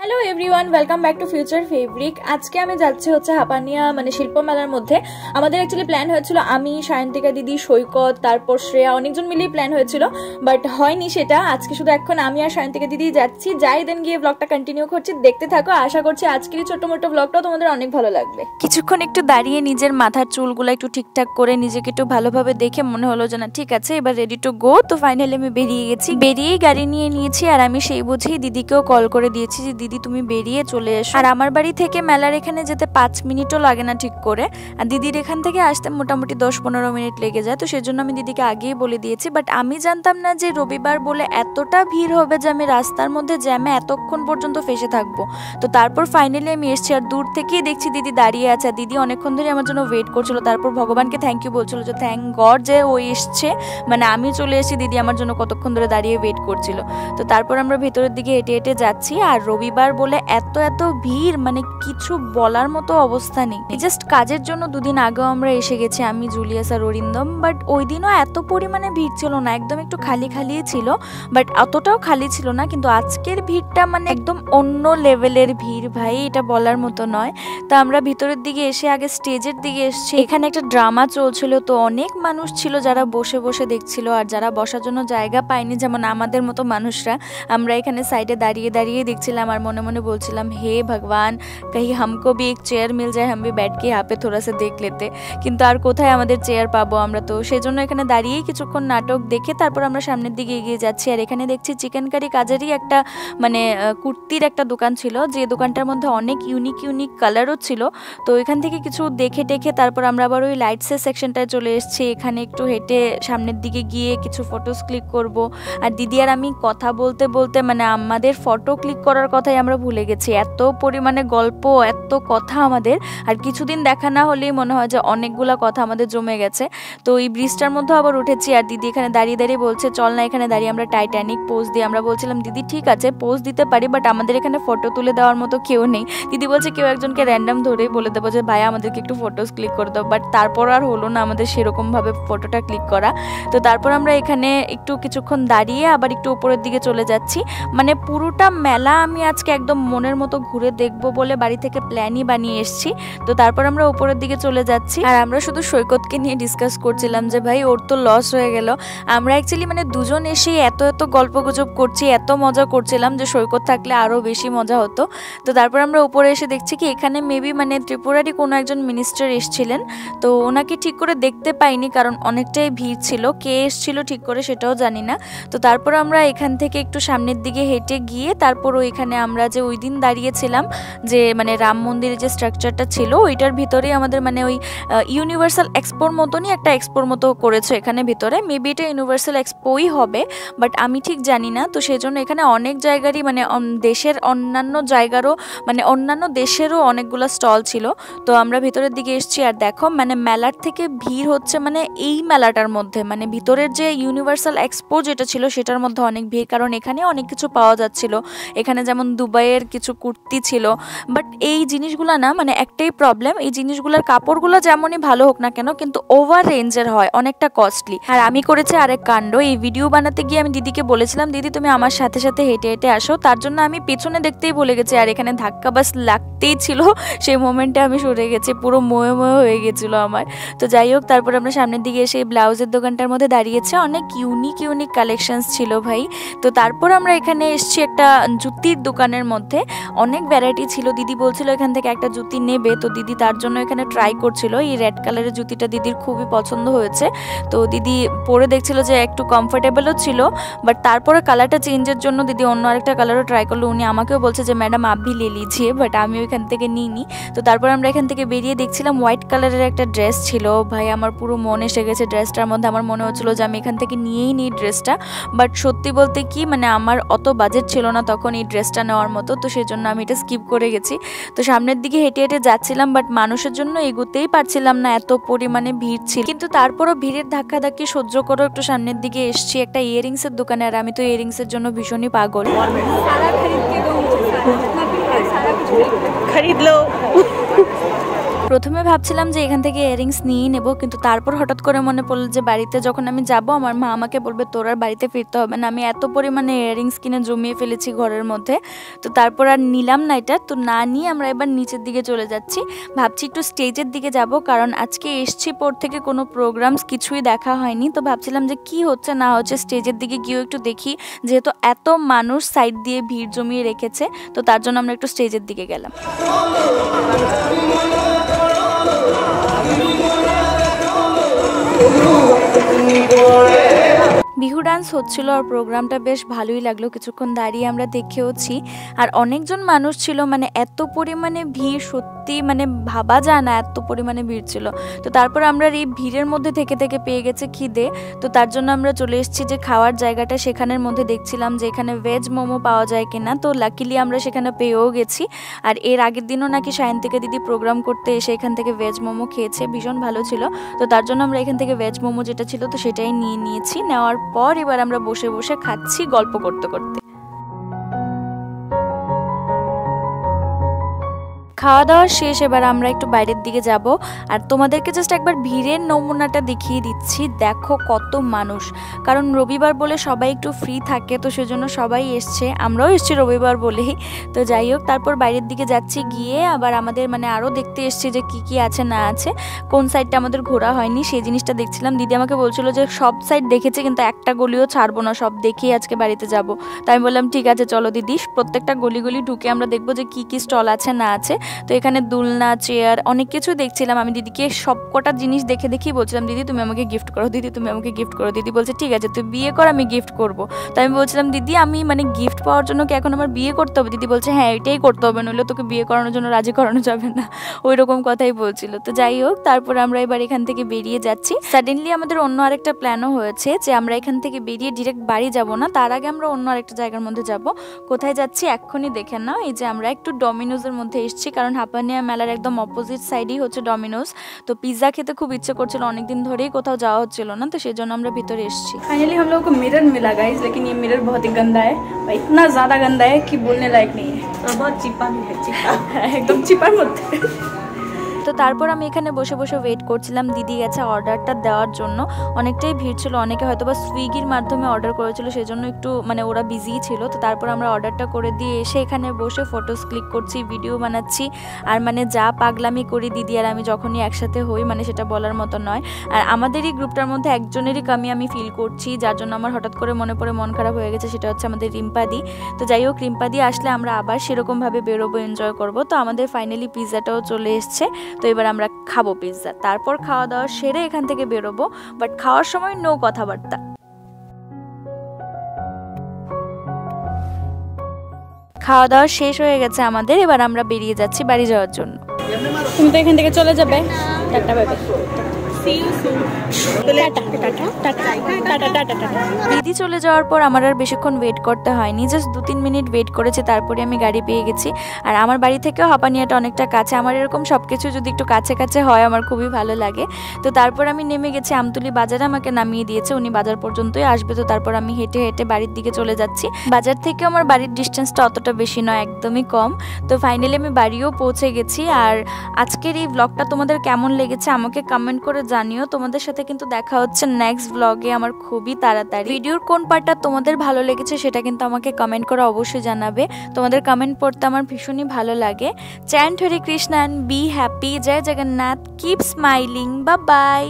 Hello everyone, welcome back to future fabric. আজকে আমি যাচ্ছি হচ্ছে হাপানিয়া মানে শিল্প মেলার মধ্যে। আমাদের অ্যাকচুয়ালি প্ল্যান হয়েছিল আমি, সায়ন্তিকা দিদি, সৈকত, তারপর শ্রেয়া, অনেকজন মিলিয়ে প্ল্যান হয়েছিল, বাট হয়নি সেটা। আজকে শুধু এখন আমি আর সায়ন্তিকা দিদি যাচ্ছি। যাই দেন গিয়ে ব্লগটা কন্টিনিউ করছি, দেখতে থাকো। আশা করছি আজকের ছোট্ট মোটো ব্লগটাও তোমাদের অনেক ভালো লাগবে। কিছুক্ষণ একটু দাঁড়িয়ে নিজের মাথার চুলগুলো একটু ঠিকঠাক করে নিজেকে একটু ভালোভাবে দেখে মনে হলো যে না ঠিক আছে, এবার রেডি টু গো। তো ফাইনালি আমি বেরিয়ে গেছি, বেরিয়েই গাড়ি নিয়ে নিয়েছি। আর আমি সেই বুঝেই দিদিকেও কল করে দিয়েছি যে দিদি তুমি বেরিয়ে চলে এসো। আর আমার বাড়ি থেকে মেলার এখানে যেতে 5 মিনিটও লাগে না ঠিক করে, আর দিদির এখান থেকে আসতে মোটামুটি 10-15 মিনিট লেগে যায়। তো সেজন্য আমি দিদিকে আগেই বলে দিয়েছি, বাট আমি জানতাম না যে রবিবার বলে এতটা ভিড় হবে যে আমি রাস্তার মধ্যে জ্যামে এতক্ষণ পর্যন্ত ফেসে থাকবো। তো তারপর ফাইনালি আমি এসছি, আর দূর থেকেই দেখছি দিদি দাঁড়িয়ে আছে। দিদি অনেকক্ষণ ধরে আমার জন্য ওয়েট করছিল, তারপর ভগবানকে থ্যাংক ইউ বলছিল যে থ্যাংক গড যে ও এসছে, মানে আমি চলে এসেছি, দিদি আমার জন্য কতক্ষণ ধরে দাঁড়িয়ে ওয়েট করছিল। তো তারপর আমরা ভেতরের দিকে হেঁটে হেঁটে যাচ্ছি। আর রবিবার বলে এত ভিড়, মানে কিছু বলার মতো অবস্থা নেই। জাস্ট কাজের জন্য 2 দিন আগেও আমরা এসে গেছি, আমি, জুলিয়াস আর অরিন্দম, বাট ওই দিনও এত পরিমাণে ভিড় ছিল না, একদম একটু খালি খালিই ছিল, বাট অতটাও খালি ছিল না। কিন্তু আজকের ভিড়টা মানে একদম অন্য লেভেলের ভিড় ভাই, এটা বলার মতো নয়। তো আমরা ভিতরের দিকে এসে আগে স্টেজের দিকে এসেছি। এখানে একটা ড্রামা চলছিল, তো অনেক মানুষ ছিল যারা বসে বসে দেখছিল, আর যারা বসার জন্য জায়গা পায়নি যেমন আমাদের মতো মানুষরা, আমরা এখানে সাইডে দাঁড়িয়ে দাঁড়িয়ে দেখছিলাম। আর মনে মনে বলছিলাম হে ভগবান, कहीं हमको भी एक चेयर मिल जाए, हम भी बैठ के यहाँ पे थोड़ा सा देख लेते। কিন্তু আর কোথায় আমাদের চেয়ার পাবো আমরা, তো সেজন্য এখানে দাঁড়িয়েই কিছুক্ষণ নাটক দেখে তারপর আমরা সামনের দিকে এগিয়ে যাচ্ছি। আর এখানে দেখছি চিকেন কারি কাজেরই একটা মানে কুর্তির একটা দোকান ছিল, যে দোকানটার মধ্যে অনেক ইউনিক কালারও ছিল। তো এখান থেকে কিছু দেখে টেখে তারপর আমরা আবার ওই লাইটসের সেকশনটায় চলে এসেছি। এখানে একটু হেঁটে সামনের দিকে গিয়ে কিছু ফটোস ক্লিক করব। আর দিদি আর আমি কথা বলতে বলতে মানে আমাদের ফটো ক্লিক করার কথাই আমরা ভুলে গেছি, এত পরিমাণে গল্প, এত কথা আমাদের। আর কিছুদিন দেখা না হলেই মনে হয় যে অনেকগুলা কথা আমাদের জমে গেছে। তো এই ব্রিজটার মধ্যে আবার উঠেছি, আর দিদি এখানে দাঁড়িয়ে দাঁড়িয়ে বলছে চল না এখানে দাঁড়িয়ে আমরা টাইটানিক পোজ দিই। আমরা বলছিলাম দিদি ঠিক আছে পোজ দিতে পারি, বাট আমাদের এখানে ফটো তুলে দেওয়ার মতো কেউ নেই। দিদি বলছে কেউ একজনকে র্যান্ডাম ধরেই বলে দেবো যে ভাইয়া আমাদেরকে একটু ফটোস ক্লিক করে দাও, বাট তারপর আর হলো না আমাদের সেরকমভাবে ফটোটা ক্লিক করা। তো তারপর আমরা এখানে একটু কিছুক্ষণ দাঁড়িয়ে আবার একটু উপরের দিকে চলে যাচ্ছি। মানে পুরোটা মেলা আমি আজকে একদম মনের মতো ঘুরে দেখবো বলে বাড়ি থেকে প্ল্যানই বানিয়ে এসেছি। তো তারপর আমরা উপরের দিকে চলে যাচ্ছি, আর আমরা শুধু সৈকতকে নিয়ে ডিসকাস করছিলাম যে ভাই ওর তো লস হয়ে গেল। আমরা অ্যাকচুয়ালি মানে দুজন এসে এত গল্প গুজব করছি, এত মজা করছিলাম যে সৈকত থাকলে আরও বেশি মজা হতো। তো তারপর আমরা উপরে এসে দেখছি কি এখানে মেবি মানে ত্রিপুরারই কোনো একজন মিনিস্টার এসেছিলেন। তো ওনাকে ঠিক করে দেখতে পাইনি, কারণ অনেকটাই ভিড় ছিল, কে এসেছিল ঠিক করে সেটাও জানি না। তো তারপর আমরা এখান থেকে একটু সামনের দিকে হেঁটে গিয়ে তারপর ওইখানে আমরা যে ওই দিন দাঁড়িয়েছিলাম যে মানে রাম মন্দিরের যে স্ট্রাকচারটা ছিল ওইটার ভিতরেই আমাদের মানে ওই ইউনিভার্সাল এক্সপোর মতনই একটা এক্সপোর মতো করেছে এখানে ভিতরে। মেবি এটা ইউনিভার্সাল এক্সপোই হবে, বাট আমি ঠিক জানি না। তো সেই জন্য এখানে অনেক জায়গারই মানে দেশের অন্যান্য জায়গারও মানে অন্যান্য দেশেরও অনেকগুলো স্টল ছিল। তো আমরা ভিতরের দিকে এসেছি, আর দেখো মানে মেলার থেকে ভিড় হচ্ছে মানে এই মেলাটার মধ্যে, মানে ভিতরের যে ইউনিভার্সাল এক্সপো যেটা ছিল সেটার মধ্যে অনেক ভিড়, কারণ এখানে অনেক কিছু পাওয়া যাচ্ছিল। এখানে যেমন দুবাইয়ের কিছু কুর্তি ছিল, বাট এই জিনিসগুলো না মানে একটাই প্রবলেম, এই জিনিসগুলোর কাপড়গুলো যেমনই ভালো হোক না কেন কিন্তু ওভার রেঞ্জের হয়, অনেকটা কস্টলি। আর আমি করেছি আরেক কাণ্ড, এই ভিডিও বানাতে গিয়ে আমি দিদিকে বলেছিলাম দিদি তুমি আমার সাথে সাথে হেঁটে হেঁটে আসো, তার জন্য আমি পেছনে দেখতেই ভুলে গেছি। আর এখানে ধাক্কা বাস লাগতেই ছিল, সেই মোমেন্টে আমি সরে গেছি, পুরো মোয়ে হয়ে গেছিলো আমার। তো যাই হোক তারপর আমরা সামনের দিকে এসে ব্লাউজের দোকানটার মধ্যে দাঁড়িয়েছে, অনেক ইউনিক কালেকশনস ছিল ভাই। তো তারপর আমরা এখানে এসেছি একটা জুতির দোকানের মধ্যে, অনেক ভ্যারাইটি ছিল। দিদি বলছিল এখান থেকে একটা জুতি নেবে, তো দিদি তার জন্য এখানে ট্রাই করছিল। এই রেড কালারের জুতিটা দিদির খুবই পছন্দ হয়েছে, তো দিদি পরে দেখছিল যে একটু কমফোর্টেবলও ছিল, বাট তারপরে কালারটা চেঞ্জের জন্য দিদি অন্য আরেকটা কালারও ট্রাই করলো। উনি আমাকেও বলছে যে ম্যাডাম আপ ভি লে লিজিয়ে, বাট আমি ওইখান থেকে নিইনি। তো তারপর আমরা এখান থেকে বেরিয়ে দেখছিলাম হোয়াইট কালারের একটা ড্রেস ছিল, ভাই আমার পুরো মন এসে গেছে ড্রেসটার মধ্যে। আমার মনে হচ্ছিলো যে আমি এখান থেকে নিয়েই নিই ড্রেসটা, বাট সত্যি বলতে কি মানে আমার অত বাজেট ছিল না তখন এই ড্রেসটা নেওয়ার মতো, তো সেই জন্য আমি এটা স্কিপ করে গেছি। তো সামনের দিকে হেঁটে হেঁটে যাচ্ছিলাম, বাট মানুষের জন্য এগোতেই পারছিলাম না, এত পরিমাণে ভিড় ছিল। কিন্তু তারপরও ভিড়ের ধাক্কাধাক্কি সহ্য করে একটু সামনের দিকে এসেছি একটা ইয়ারিংসের দোকানে, আর আমি তো ইয়ারিংসের জন্য ভীষণই পাগল। खरीद लो প্রথমে ভাবছিলাম যে এখান থেকে ইয়াররিংস নিয়ে নেব, কিন্তু তারপর হঠাৎ করে মনে পড়লো যে বাড়িতে যখন আমি যাব আমার মা আমাকে বলবে তোর আর বাড়িতে ফিরতে হবে না, আমি এত পরিমাণে ইয়াররিংস কিনে জমিয়ে ফেলেছি ঘরের মধ্যে। তো তারপর আর নিলাম না এটা, তো না নিয়ে আমরা এবার নিচের দিকে চলে যাচ্ছি। ভাবছি একটু স্টেজের দিকে যাব, কারণ আজকে এসছি পর থেকে কোনো প্রোগ্রামস কিছুই দেখা হয়নি। তো ভাবছিলাম যে কি হচ্ছে না হচ্ছে স্টেজের দিকে গিয়েও একটু দেখি, যেহেতু এত মানুষ সাইড দিয়ে ভিড় জমিয়ে রেখেছে, তো তার জন্য আমরা একটু স্টেজের দিকে গেলাম। বিহু ডান্স হচ্ছিল আর প্রোগ্রামটা বেশ ভালোই লাগলো, কিছুক্ষণ দাঁড়িয়ে আমরা দেখেওছি। আর অনেকজন মানুষ ছিল, মানে এত পরিমাণে ভিড়, সত্যি মানে ভাবা যায় না এত পরিমাণে ভিড় ছিল। তো তারপর আমরা এই ভিড়ের মধ্যে থেকে থেকে পেয়ে গেছে খিদে, তো তার জন্য আমরা চলে এসেছি যে খাওয়ার জায়গাটা, সেখানের মধ্যে দেখছিলাম যে এখানে ভেজ মোমো পাওয়া যায় কিনা। তো লাকিলি আমরা সেখানে পেয়েও গেছি। আর এর আগের দিনও নাকি সায়ন্তিকা দিদি প্রোগ্রাম করতে এসে এখান থেকে ভেজ মোমো খেয়েছে, ভীষণ ভালো ছিল। তো তার জন্য আমরা এখান থেকে ভেজ মোমো যেটা ছিল তো সেটাই নিয়েছি। নেওয়ার পর এবার আমরা বসে বসে খাচ্ছি গল্প করতে করতে। খাওয়া দাওয়া শেষ, এবার আমরা একটু বাইরের দিকে যাব। আর তোমাদেরকে জাস্ট একবার ভিড়ের নমুনাটা দেখিয়ে দিচ্ছি, দেখো কত মানুষ। কারণ রবিবার বলে সবাই একটু ফ্রি থাকে, তো সেজন্য সবাই এসছে, আমরাও এসছি রবিবার বলেই। তো যাই হোক, তারপর বাইরের দিকে যাচ্ছি, গিয়ে আবার আমাদের মানে আরও দেখতে এসছি যে কি আছে না আছে, কোন সাইডটা আমাদের ঘোরা হয়নি সেই জিনিসটা দেখছিলাম। দিদি আমাকে বলছিল যে সব সাইড দেখেছে কিন্তু একটা গলিও ছাড়বো না, সব দেখেই আজকে বাড়িতে যাব। তাই আমি বললাম ঠিক আছে চলো দিদি, প্রত্যেকটা গলি ঢুকে আমরা দেখবো যে কি স্টল আছে না আছে। তো এখানে দুলনা, চেয়ার, অনেক কিছু দেখছিলাম। আমি দিদিকে সব কটা জিনিস দেখেই বলছিলাম দিদি তুমি আমাকে গিফট করো, দিদি তুমি আমাকে গিফট করো। দিদি বলছে ঠিক আছে তুই বিয়ে কর, আমি গিফট করবো। তো আমি বলছিলাম দিদি আমি মানে গিফট পাওয়ার জন্য কি এখন আমার বিয়ে করতে হবে? দিদি বলছে হ্যাঁ এটাই করতে হবে, নইলে তোকে বিয়ে করানোর জন্য রাজি করানো যাবে না, ওই রকম কথাই বলছিল। তো যাই হোক, তারপর আমরা এবার এখান থেকে বেরিয়ে যাচ্ছি। সাডেনলি আমাদের অন্য আরেকটা প্ল্যানও হয়েছে যে আমরা এখান থেকে বেরিয়ে ডিরেক্ট বাড়ি যাব না, তার আগে আমরা অন্য আরেকটা জায়গার মধ্যে যাব। কোথায় যাচ্ছি এক্ষুনি দেখে নাও। এই যে আমরা একটু ডমিনোজের মধ্যে এসেছি, কারণ হাপানিয়া মেলার একদম অপোজিট সাইডেই হচ্ছে ডমিনোজ। তো পিৎজা খেতে খুব ইচ্ছে করছিল, অনেকদিন ধরেই কোথাও যাওয়া হচ্ছিল না, তো সেই জন্য আমরা ভিতরে এসেছি। फाइनली हम लोगों को मिरर मिला गाइस, लेकिन ये मिरर बहुत ही गंदा है भाई, इतना ज्यादा गंदा है कि बोलने लायक नहीं है, और बहुत चिपा भी है, चिपा एकदम चिपार मध्य। তো তারপর আমি এখানে বসে বসে ওয়েট করছিলাম, দিদি গেছে অর্ডারটা দেওয়ার জন্য। অনেকটাই ভিড় ছিল, অনেকে হয়তো বা সুইগির মাধ্যমে অর্ডার করেছিল, সেজন্য একটু মানে ওরা বিজি ছিল। তো তারপর আমরা অর্ডারটা করে দিয়ে এসে এখানে বসে ফটোস ক্লিক করছি, ভিডিও বানাচ্ছি। আর মানে যা পাগলামি করি দিদি আর আমি যখনই একসাথে হই, মানে সেটা বলার মতো নয়। আর আমাদের এই গ্রুপটার মধ্যে একজনেরই কমি আমি ফিল করছি, যার জন্য আমার হঠাৎ করে মনে পড়ে মন খারাপ হয়ে গেছে, সেটা হচ্ছে আমাদের রিম্পাদি। তো যাই হোক, রিম্পাদি আসলে আমরা আবার সেরকমভাবে বেরোবো, এনজয় করবো। তো আমাদের ফাইনালি পিৎজাটাও চলে এসছে, তো এবার আমরা খাবো পিৎজা। তারপর খাওয়া দাওয়া সেরে এখান থেকে বেরোবো, বাট খাওয়ার সময় নো কথাবার্তা। খাওয়া দাওয়া শেষ হয়ে গেছে আমাদের, এবার আমরা বেরিয়ে যাচ্ছি বাড়ি যাওয়ার জন্য। তুমি তো এখান থেকে চলে যাবে, টাটা বাই বাই। দিদি চলে যাওয়ার পর আমার আর বেশিক্ষণ ওয়েট করতে হয়নি, জাস্ট 2-3 মিনিট ওয়েট করেছি, তারপরে আমি গাড়ি পেয়ে গেছি। আর আমার বাড়ি থেকেও হাপানিয়াটা অনেকটা কাছে, আমার এরকম সব কিছু যদি একটু কাছে কাছে হয় আমার খুবই ভালো লাগে। তো তারপর আমি নেমে গেছি আমতলী বাজারে, আমাকে নামিয়ে দিয়েছে, উনি বাজার পর্যন্তই আসবে। তো তারপর আমি হেঁটে হেঁটে বাড়ির দিকে চলে যাচ্ছি। বাজার থেকে আমার বাড়ির ডিস্টেন্সটা অতটা বেশি নয়, একদমই কম। তো ফাইনালি আমি বাড়িও পৌঁছে গেছি। আর আজকের এই ব্লগটা তোমাদের কেমন লেগেছে আমাকে কমেন্ট করে জানিও। তোমাদের সাথে কিন্তু দেখা হচ্ছে নেক্সট ব্লগে আমার খুবই তাড়াতাড়ি। ভিডিওর কোন পার্টটা তোমাদের ভালো লেগেছে সেটা কিন্তু আমাকে কমেন্ট করে অবশ্যই জানাবে, তোমাদের কমেন্ট পড়তে আমার ভীষণই ভালো লাগে। Chant Hare Krishna, be happy, জয় Jagannath, keep smiling, bye by.